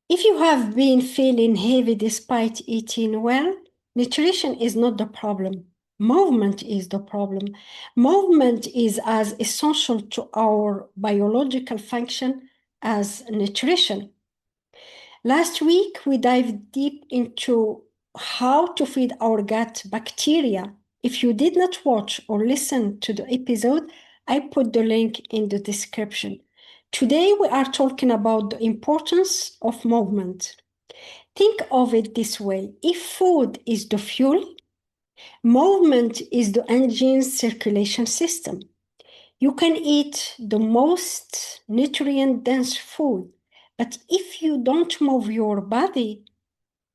If you have been feeling heavy despite eating well, nutrition is not the problem. Movement is the problem. Movement is as essential to our biological function as nutrition. Last week, we dived deep into how to feed our gut bacteria. If you did not watch or listen to the episode, I put the link in the description. Today, we are talking about the importance of movement. Think of it this way. If food is the fuel, movement is the engine's circulation system. You can eat the most nutrient-dense food, but if you don't move your body,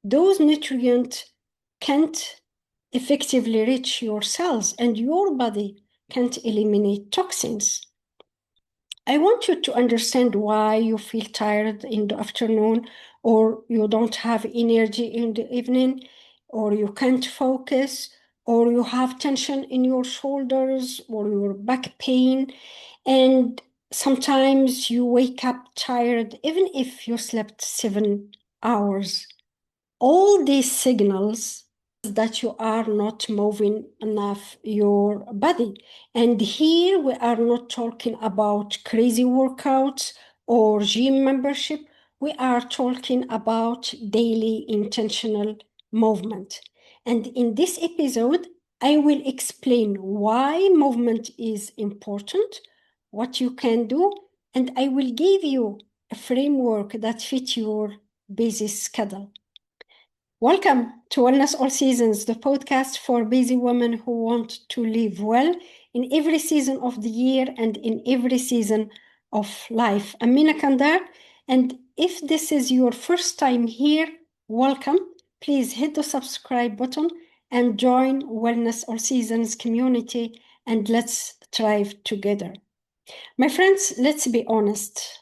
those nutrients can't effectively reach your cells and your body can't eliminate toxins. I want you to understand why you feel tired in the afternoon, or you don't have energy in the evening, or you can't focus, or you have tension in your shoulders or your back pain. And sometimes you wake up tired even if you slept 7 hours. All these signals that you are not moving enough your body. And here we are not talking about crazy workouts or gym membership. We are talking about daily intentional movement. And in this episode, I will explain why movement is important, what you can do, and I will give you a framework that fits your busy schedule. Welcome to Wellness All Seasons, the podcast for busy women who want to live well in every season of the year and in every season of life. I'm Mina Qandar, and if this is your first time here, welcome. Please hit the subscribe button and join Wellness All Seasons community, and let's thrive together. My friends, let's be honest.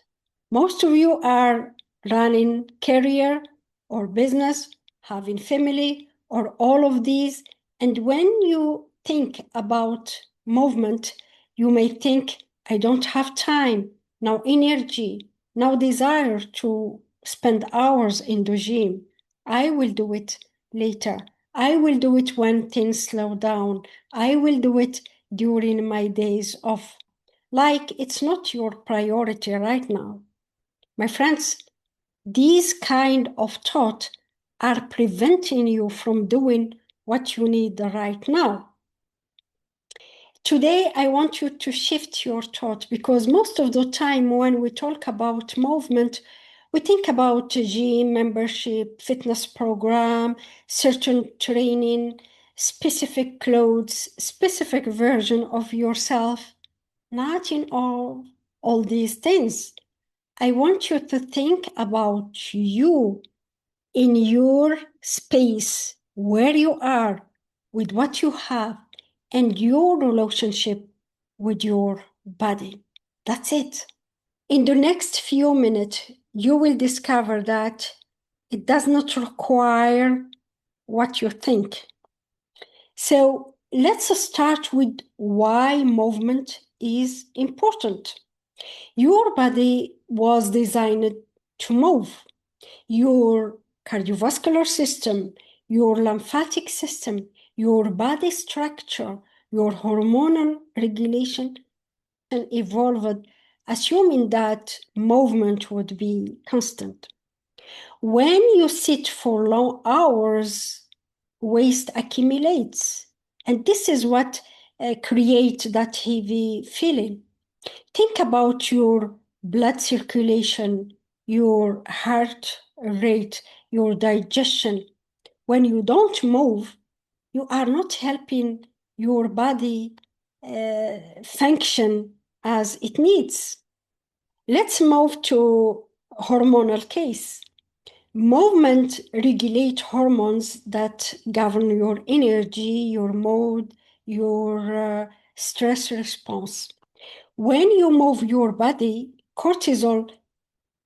Most of you are running career or business, having family, or all of these. And when you think about movement, you may think, I don't have time, no energy, no desire to spend hours in the gym. I will do it later. I will do it when things slow down. I will do it during my days off. Like it's not your priority right now. My friends, these kind of thoughts are preventing you from doing what you need right now. Today, I want you to shift your thought because most of the time when we talk about movement, we think about a gym membership, fitness program, certain training, specific clothes, specific version of yourself. Not in all these things. I want you to think about you in your space, where you are, with what you have, and your relationship with your body. That's it. In the next few minutes, you will discover that it does not require what you think. So let's start with why movement is important. Your body was designed to move. Your cardiovascular system, your lymphatic system, your body structure, your hormonal regulation evolved, assuming that movement would be constant. When you sit for long hours, waste accumulates. And this is what creates that heavy feeling. Think about your blood circulation, your heart rate, your digestion. When you don't move, you are not helping your body function as it needs. Let's move to hormonal case. Movement regulates hormones that govern your energy, your mood, your stress response. When you move your body, cortisol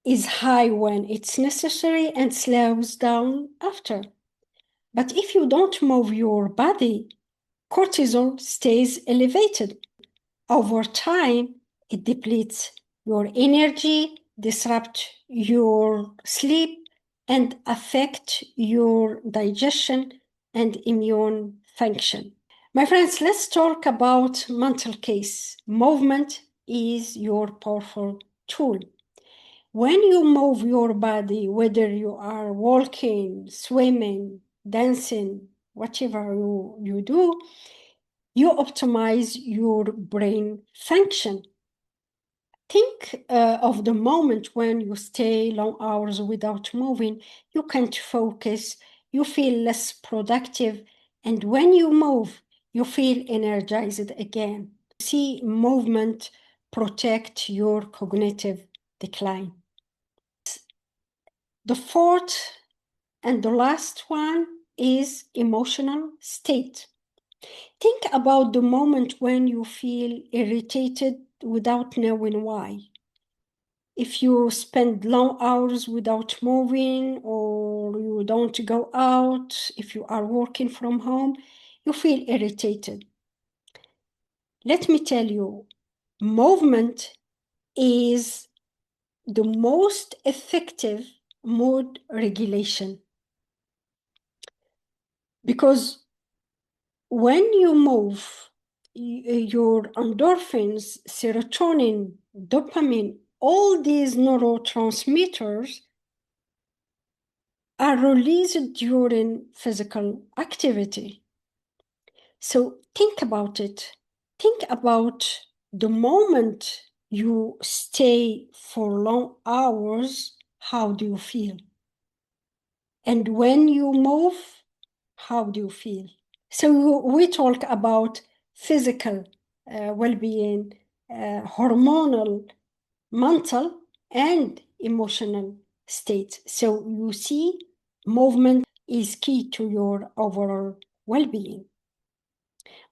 is high when it's necessary and slows down after. But if you don't move your body, cortisol stays elevated. Over time, it depletes your energy, disrupts your sleep, and affect your digestion and immune function. My friends, let's talk about mental case. Movement is your powerful tool. When you move your body, whether you are walking, swimming, dancing, whatever you do, you optimize your brain function. Think of the moment when you stay long hours without moving, you can't focus, you feel less productive, and when you move, you feel energized again. See, movement protect your cognitive decline. The fourth and the last one is emotional state. Think about the moment when you feel irritated without knowing why. If you spend long hours without moving or you don't go out, if you are working from home, you feel irritated. Let me tell you, movement is the most effective mood regulation because when you move, your endorphins, serotonin, dopamine, all these neurotransmitters are released during physical activity. So think about it. Think about the moment you stay for long hours, how do you feel? And when you move, how do you feel? So we talk about physical well-being, hormonal, mental, and emotional state. So you see, movement is key to your overall well-being.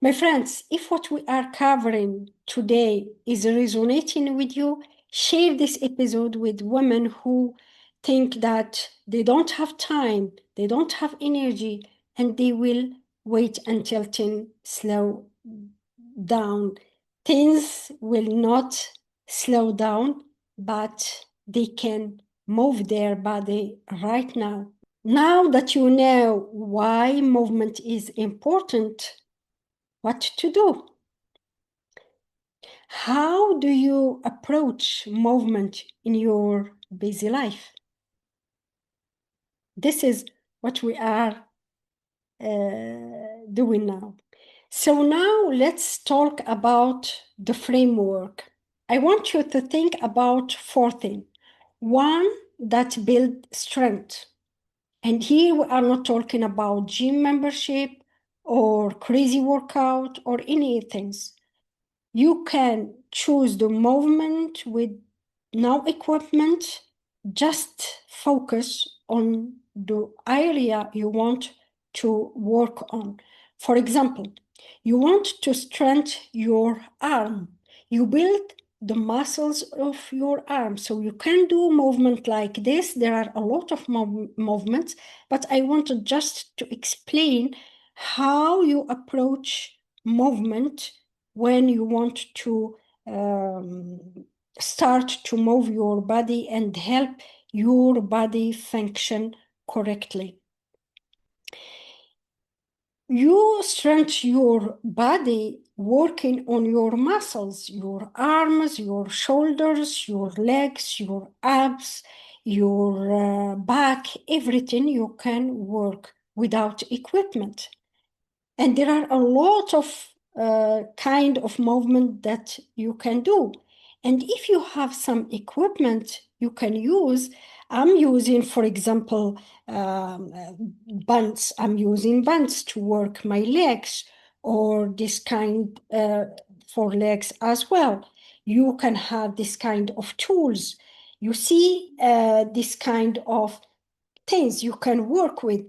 My friends, if what we are covering today is resonating with you, share this episode with women who think that they don't have time, they don't have energy, and they will wait until things slow down. Things will not slow down, but they can move their body right now. Now that you know why movement is important, what to do? How do you approach movement in your busy life? This is what we are doing now. So now let's talk about the framework. I want you to think about four things. One, that build strength. And here we are not talking about gym membership or crazy workout or anything. You can choose the movement with no equipment, just focus on the area you want to work on. For example, you want to strengthen your arm. You build the muscles of your arm. So you can do movement like this. There are a lot of movements, but I wanted just to explain how you approach movement when you want to start to move your body and help your body function correctly. You strengthen your body working on your muscles, your arms, your shoulders, your legs, your abs, your back, everything you can work without equipment. And there are a lot of kind of movement that you can do. And if you have some equipment you can use, I'm using, for example, bands. I'm using bands to work my legs, or this kind for legs as well. You can have this kind of tools. You see, this kind of things you can work with.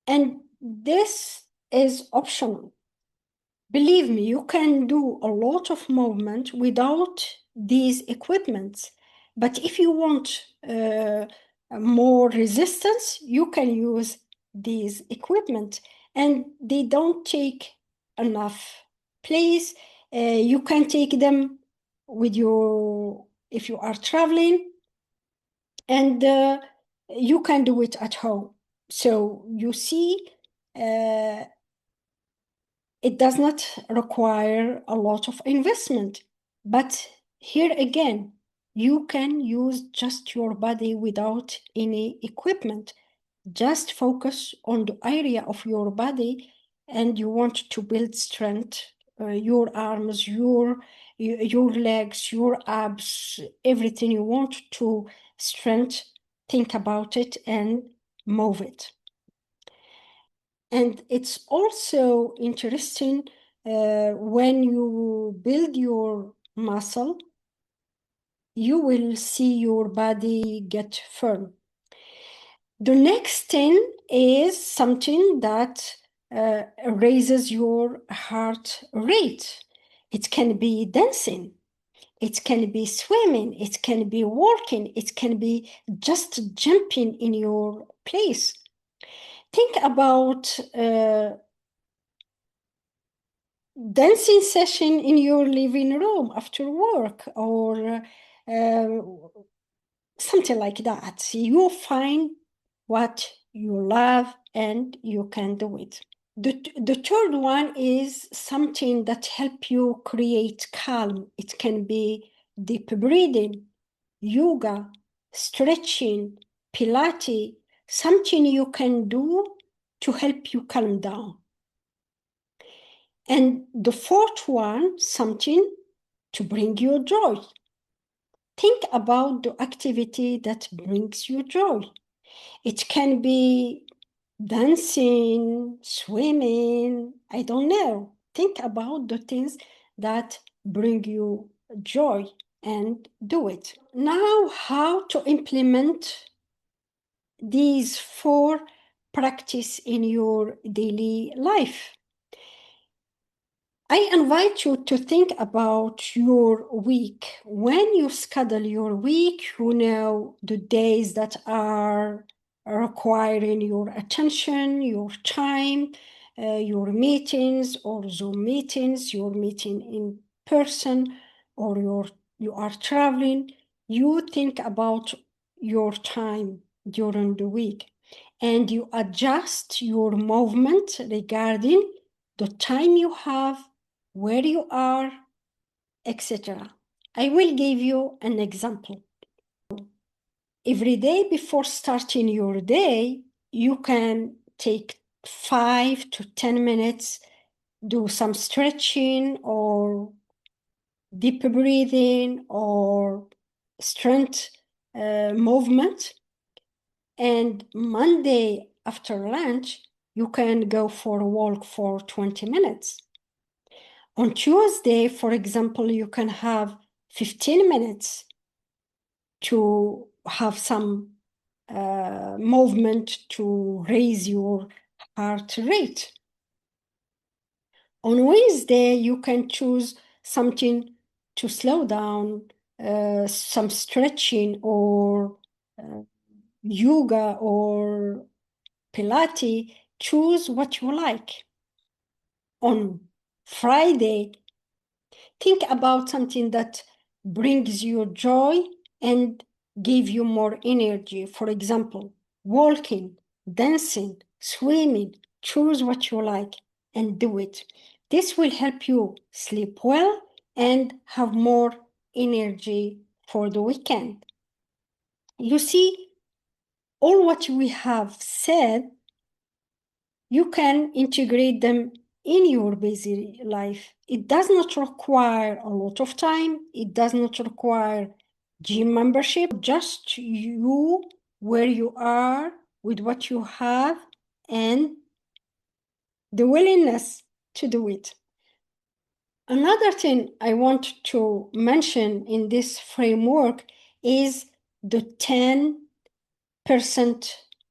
And this is optional. Believe me, you can do a lot of movement without these equipments. But if you want more resistance, you can use these equipment, and they don't take enough place. You can take them with you if you are traveling. And you can do it at home. So you see, it does not require a lot of investment. But here again, you can use just your body without any equipment. Just focus on the area of your body, and you want to build strength, your arms, your legs, your abs, everything you want to strength. Think about it and move it. And it's also interesting when you build your muscle, you will see your body get firm. The next thing is something that raises your heart rate. It can be dancing, it can be swimming, it can be walking, it can be just jumping in your place. Think about dancing session in your living room after work, or something like that. You find what you love and you can do it. The third one is something that help you create calm. It can be deep breathing, yoga, stretching, Pilates, something you can do to help you calm down. And the fourth one, something to bring you joy. Think about the activity that brings you joy. It can be dancing, swimming, I don't know. Think about the things that bring you joy and do it. Now, how to implement these 4 practice in your daily life. I invite you to think about your week. When you schedule your week, you know the days that are requiring your attention, your time, your meetings or Zoom meetings, your meeting in person, or you are traveling. You think about your time during the week, and you adjust your movement regarding the time you have, where you are, etc. I will give you an example. Every day before starting your day, you can take 5 to 10 minutes, do some stretching or deep breathing or strength movement. And Monday after lunch, you can go for a walk for 20 minutes. On Tuesday, for example, you can have 15 minutes to have some movement to raise your heart rate. On Wednesday, you can choose something to slow down, some stretching or yoga or Pilates. Choose what you like. On Friday, think about something that brings you joy and give you more energy. For example, walking, dancing, swimming. Choose what you like and do it. This will help you sleep well and have more energy for the weekend. You see, all what we have said, you can integrate them in your busy life. It does not require a lot of time. It does not require gym membership. Just you, where you are, with what you have, and the willingness to do it. Another thing I want to mention in this framework is the 10%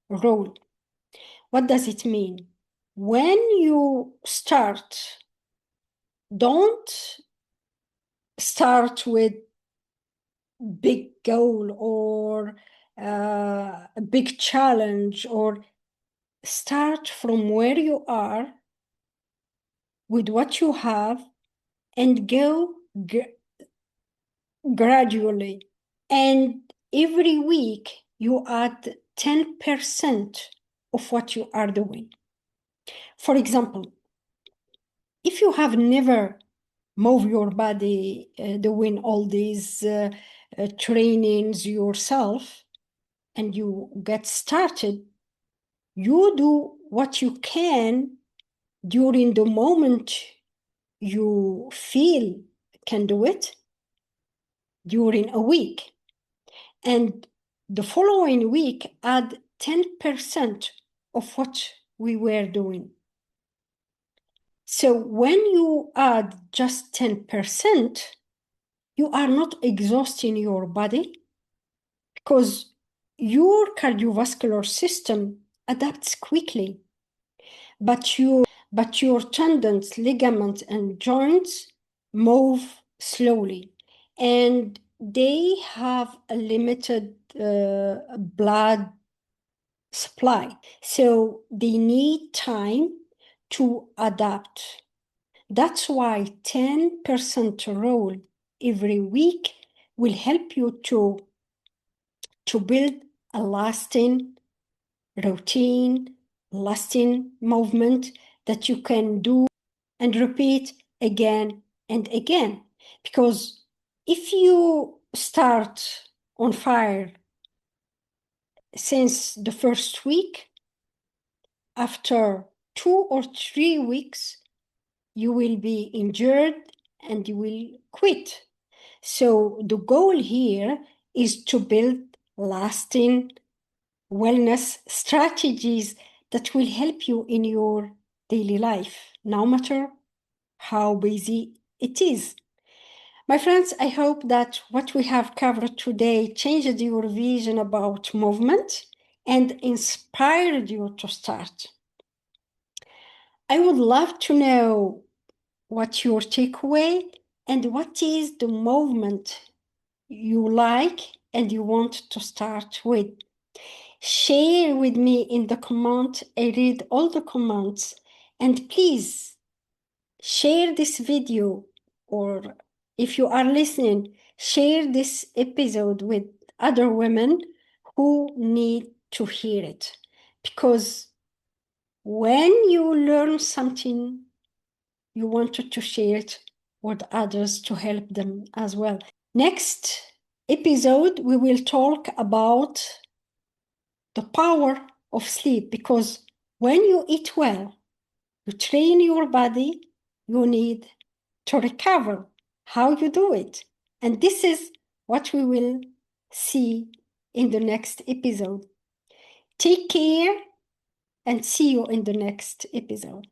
rule. What does it mean? When you start, don't start with big goal or a big challenge, or start from where you are with what you have and go gradually. And every week you add 10% of what you are doing. For example, if you have never moved your body doing all these trainings yourself, and you get started, you do what you can during the moment you feel can do it during a week. And the following week, add 10% of what we were doing. So when you add just 10%, you are not exhausting your body because your cardiovascular system adapts quickly, but your tendons, ligaments, and joints move slowly, and they have a limited blood supply. So they need time to adapt. That's why 10% rule every week will help you to build a lasting routine, lasting movement that you can do and repeat again and again. Because if you start on fire since the first week, after 2 or 3 weeks, you will be injured and you will quit. So the goal here is to build lasting wellness strategies that will help you in your daily life, no matter how busy it is. My friends, I hope that what we have covered today changed your vision about movement and inspired you to start. I would love to know what's your takeaway and what is the movement you like and you want to start with. Share with me in the comment. I read all the comments, and please share this video, or if you are listening, share this episode with other women who need to hear it. Because when you learn something, you wanted to share it with others to help them as well. Next episode, we will talk about the power of sleep, because when you eat well, you train your body, you need to recover. How you do it? And this is what we will see in the next episode. Take care and see you in the next episode.